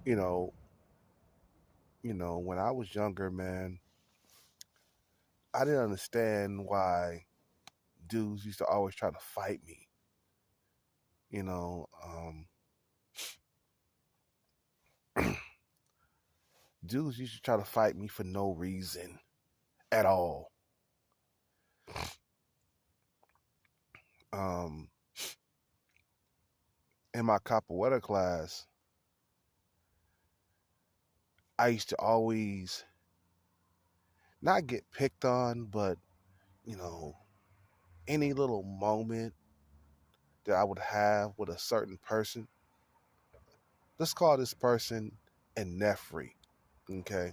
You know, when I was younger, man, I didn't understand why dudes used to always try to fight me. You know, dudes used to try to fight me for no reason at all. Um, in my capoeira class, I used to always not get picked on, but you know, any little moment that I would have with a certain person, let's call this person a Nefri. Okay,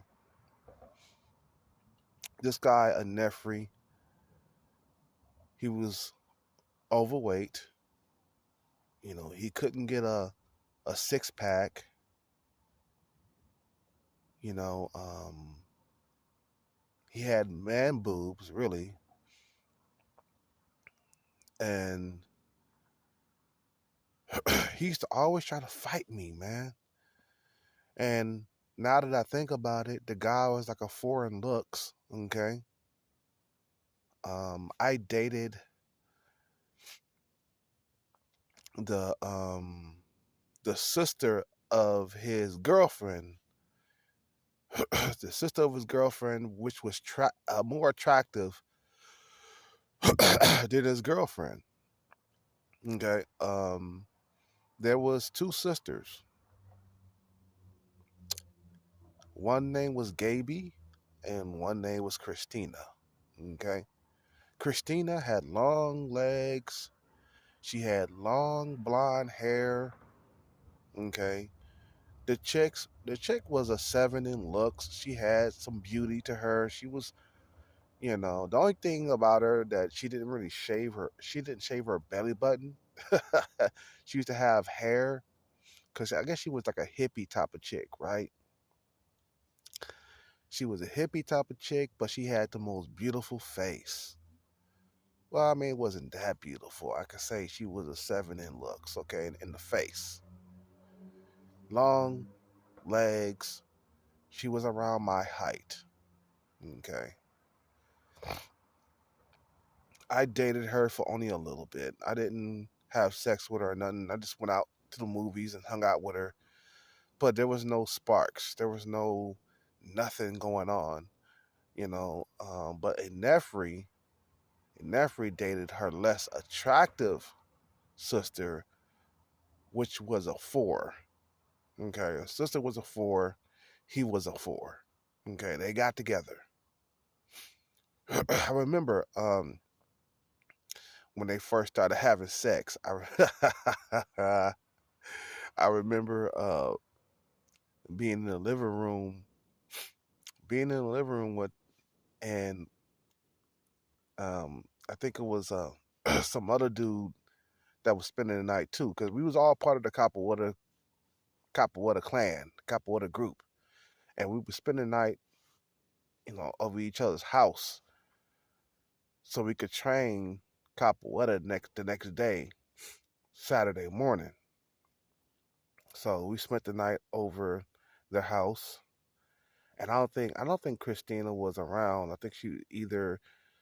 this guy a Nefri, he was overweight. He couldn't get a six pack. You know, he had man boobs really, and he used to always try to fight me, man. And now that I think about it, the guy was like a foreign looks. Okay, I dated the um the sister of his girlfriend, the sister of his girlfriend, which was more attractive than his girlfriend. Okay, there was two sisters. One name was Gaby, and one name was Christina. Okay, Christina had long legs. She had long blonde hair. Okay, the chick was a seven in looks. She had some beauty to her. She was, the only thing about her that she didn't shave her belly button. She used to have hair because I guess she was like a hippie type of chick, right? She was a hippie type of chick, but she had the most beautiful face. Well, I mean, it wasn't that beautiful. I could say she was a seven in looks, okay, in the face. Long legs. She was around my height, okay. I dated her for only a little bit. I didn't have sex with her or nothing. I just went out to the movies and hung out with her. But there was no sparks. There was no nothing going on, But Nefri dated her less attractive sister, which was a four. Okay, her sister was a four. He was a four. Okay, they got together. I remember when they first started having sex. I remember being in the living room, with, and I think it was some other dude that was spending the night too, because we was all part of the Capoeira clan, Capoeira group, and we would spend the night, over each other's house, so we could train Capoeira the next day, Saturday morning. So we spent the night over their house, and I don't think Christina was around. I think she either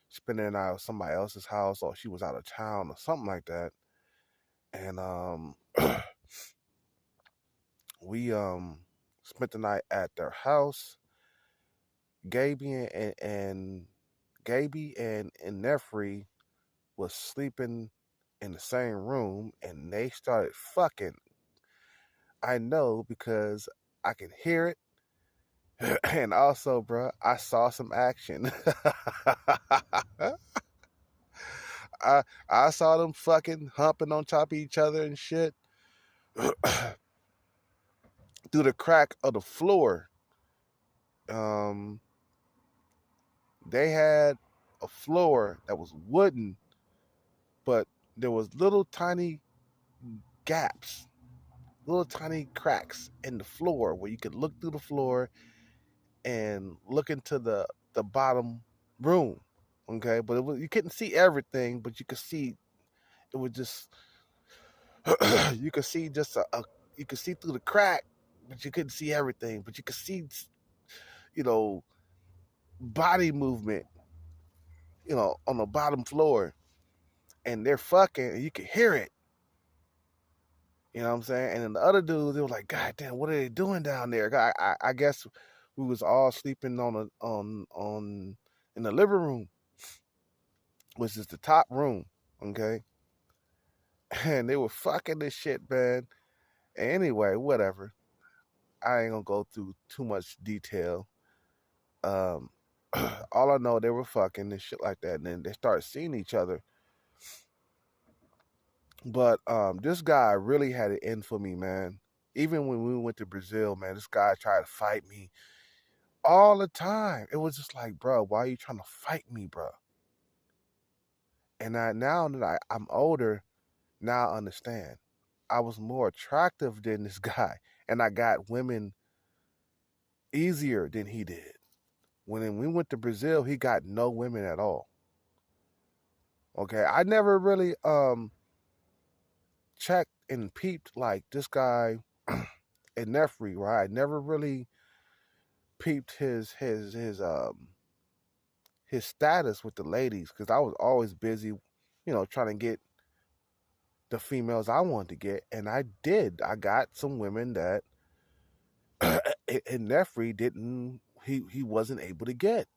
spending the night at somebody else's house or she was out of town or something like that. And we spent the night at their house. Gaby and Gaby and Nefri was sleeping in the same room, and they started fucking. I know because I can hear it. And also, bro, I saw some action. I saw them fucking humping on top of each other and shit through the crack of the floor. Um, they had a floor that was wooden, but there was little tiny gaps, little tiny cracks in the floor where you could look through the floor and look into the bottom room. Okay, but you couldn't see everything, but you could see it was just you could see just you could see through the crack, but you couldn't see everything. But you could see, you know, body movement, on the bottom floor, and they're fucking, and you could hear it. You know what I'm saying? And then the other dudes, they were like, "God damn, what are they doing down there?" I guess we was all sleeping on in the living room, which is the top room. Okay, and they were fucking this shit, man. Anyway, whatever. I ain't gonna go through too much detail. Um, all I know, they were fucking and shit like that, and then they started seeing each other. But this guy really had it in for me, man. Even when we went to Brazil, man, this guy tried to fight me all the time. It was just like, bro, why are you trying to fight me, bro? And now that I'm older, now I understand. I was more attractive than this guy, and I got women easier than he did. When we went to Brazil, he got no women at all. Okay, I never really checked and peeped like this guy in Nefri, right? I never really peeped his status with the ladies because I was always busy, trying to get the females I wanted to get, and I did. I got some women that in Nefri didn't he wasn't able to get.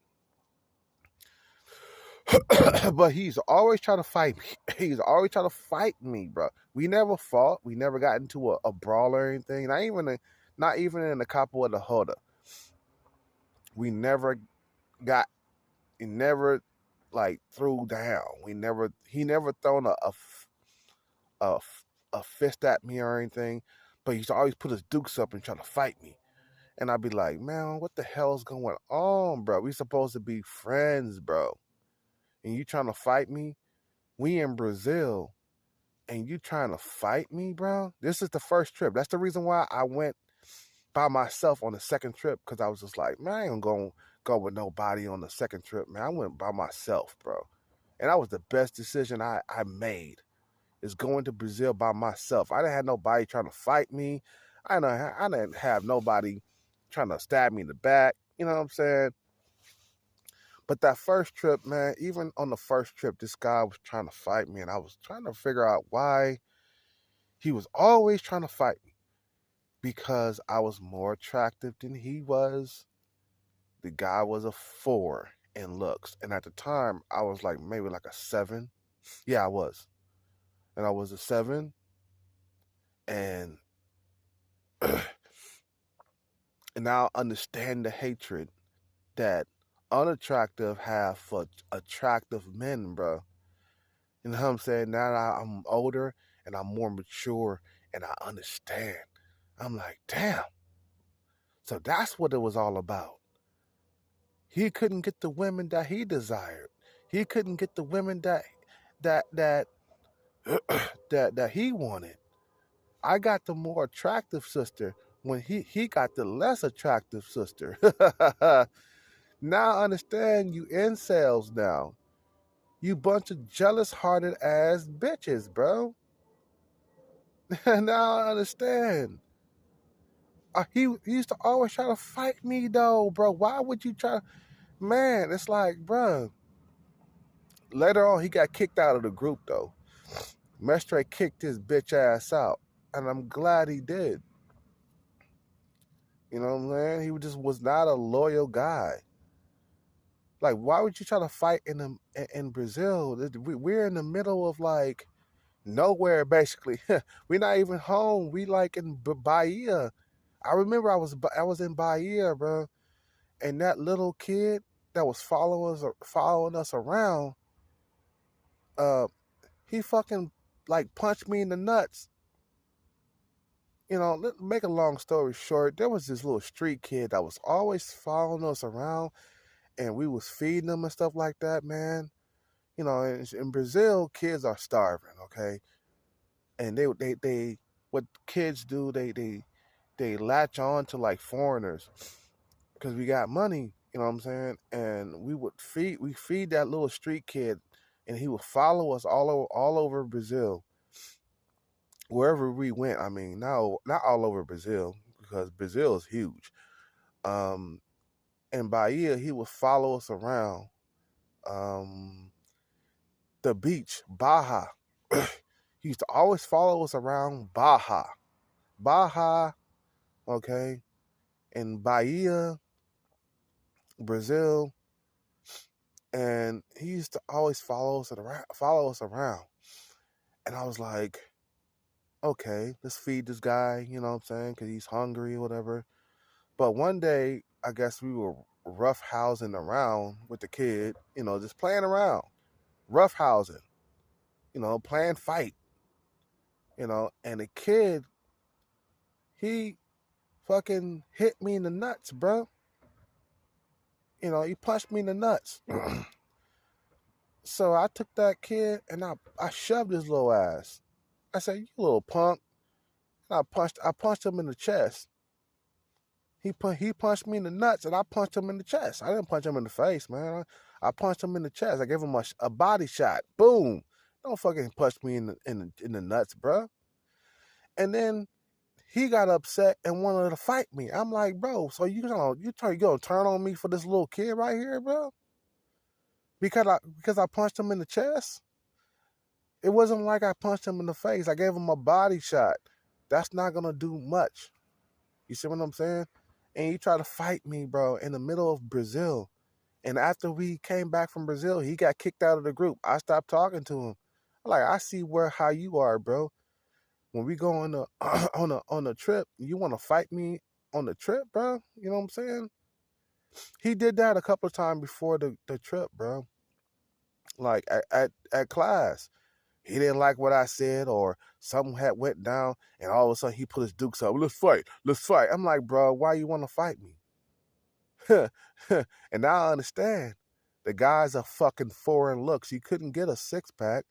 But he's always trying to fight me. He's always trying to fight me, bro. We never fought. We never got into a brawl or anything. Not even in the Capo de Roda. We never got. He never like threw down. He never thrown a, a fist at me or anything. But he's always put his dukes up and try to fight me. And I'd be like, man, what the hell's going on, bro? We supposed to be friends, bro. And you trying to fight me? We in Brazil, and you trying to fight me, bro? This is the first trip. That's the reason why I went by myself on the second trip, because I was just like, man, I ain't gonna go with nobody on the second trip, man. I went by myself, bro. And that was the best decision I made, is going to Brazil by myself. I didn't have nobody trying to fight me. I didn't have nobody trying to stab me in the back. You know what I'm saying? But that first trip, man, even on the first trip, this guy was trying to fight me, and I was trying to figure out why he was always trying to fight me. Because I was more attractive than he was. The guy was a 4 in looks. And at the time, I was like maybe like a 7. Yeah, I was. And I was a 7. And and now I understand the hatred that unattractive have for attractive men, bro. You know what I'm saying? Now that I'm older and I'm more mature and I understand. I'm like, damn. So that's what it was all about. He couldn't get the women that he desired. He couldn't get the women that that that he wanted. I got the more attractive sister when he got the less attractive sister. Now I understand you incels now. You bunch of jealous hearted ass bitches, bro. Now I understand. He used to always try to fight me though, bro. Why would you try? Man, it's like, bro. Later on, he got kicked out of the group though. Mestre kicked his bitch ass out, and I'm glad he did. You know what I'm saying? He just was not a loyal guy. Like, why would you try to fight in Brazil? We're in the middle of like nowhere, basically. We're not even home. We like in Bahia. I remember I was in Bahia, bro, and that little kid that was following us around, he fucking like punched me in the nuts. Make a long story short, there was this little street kid that was always following us around, and we was feeding them and stuff like that, man. In Brazil, kids are starving, okay? And they what kids do, they latch on to like foreigners because we got money, you know what I'm saying? And we feed that little street kid, and he would follow us all over Brazil. Wherever we went, I mean, not all over Brazil, because Brazil is huge. In Bahia, he would follow us around the beach, Baja. He used to always follow us around Baja. Baja, okay, in Bahia, Brazil, and he used to always follow us around. And I was like, okay, let's feed this guy, you know what I'm saying, because he's hungry or whatever. But one day, I guess we were roughhousing around with the kid, just playing around, roughhousing, playing fight, and the kid, he fucking hit me in the nuts, bro. He punched me in the nuts. So I took that kid and I shoved his little ass. I said, "You little punk." And I punched him in the chest. He punched me in the nuts, and I punched him in the chest. I didn't punch him in the face, man. I punched him in the chest. I gave him a body shot. Boom! Don't fucking punch me in the nuts, bro. And then he got upset and wanted to fight me. I'm like, bro, so you gonna turn on me for this little kid right here, bro? Because I punched him in the chest? It wasn't like I punched him in the face. I gave him a body shot. That's not gonna do much. You see what I'm saying? And he tried to fight me, bro, in the middle of Brazil. And after we came back from Brazil, he got kicked out of the group. I stopped talking to him. I see how you are, bro. When we go on a on a trip, you want to fight me on the trip, bro? You know what I'm saying? He did that a couple of times before the trip, bro. Like at class. He didn't like what I said, or something had went down, and all of a sudden he put his dukes up. Let's fight. I'm like, bro, why you want to fight me? And now I understand. The guy's a fucking foreign looks. He couldn't get a 6-pack.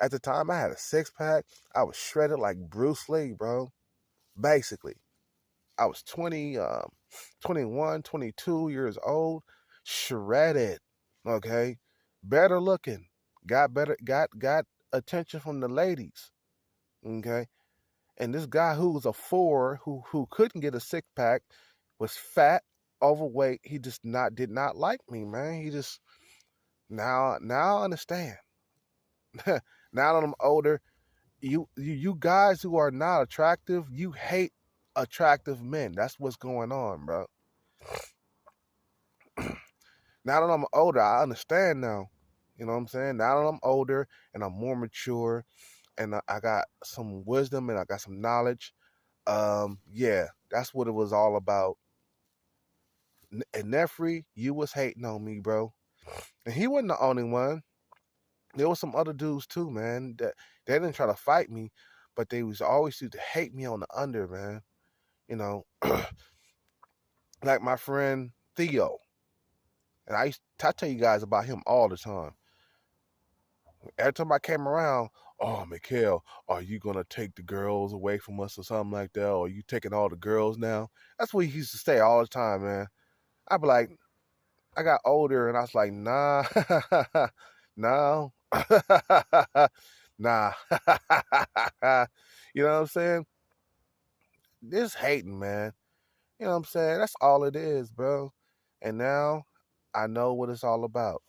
At the time, I had a 6-pack. I was shredded like Bruce Lee, bro. Basically, I was 21, 22 years old, shredded. Okay, better looking, got attention from the ladies. Okay, and this guy who was a 4, who couldn't get a 6-pack, was fat, overweight. He just did not like me, man. He just now I understand. Now that I'm older, you guys who are not attractive, you hate attractive men. That's what's going on, bro. Now that I'm older, I understand now. You know what I'm saying? Now that I'm older and I'm more mature and I got some wisdom and I got some knowledge, yeah, that's what it was all about. And Nefri, you was hating on me, bro. And he wasn't the only one. There was some other dudes too, man, that they didn't try to fight me, but they was always used to hate me on the under, man. You know, like my friend Theo. And I tell you guys about him all the time. Every time I came around, oh, Mikhail, are you going to take the girls away from us or something like that? Or are you taking all the girls now? That's what he used to say all the time, man. I'd be like, I got older and I was like, nah, no, nah. You know what I'm saying? This hating, man. You know what I'm saying? That's all it is, bro. And now I know what it's all about.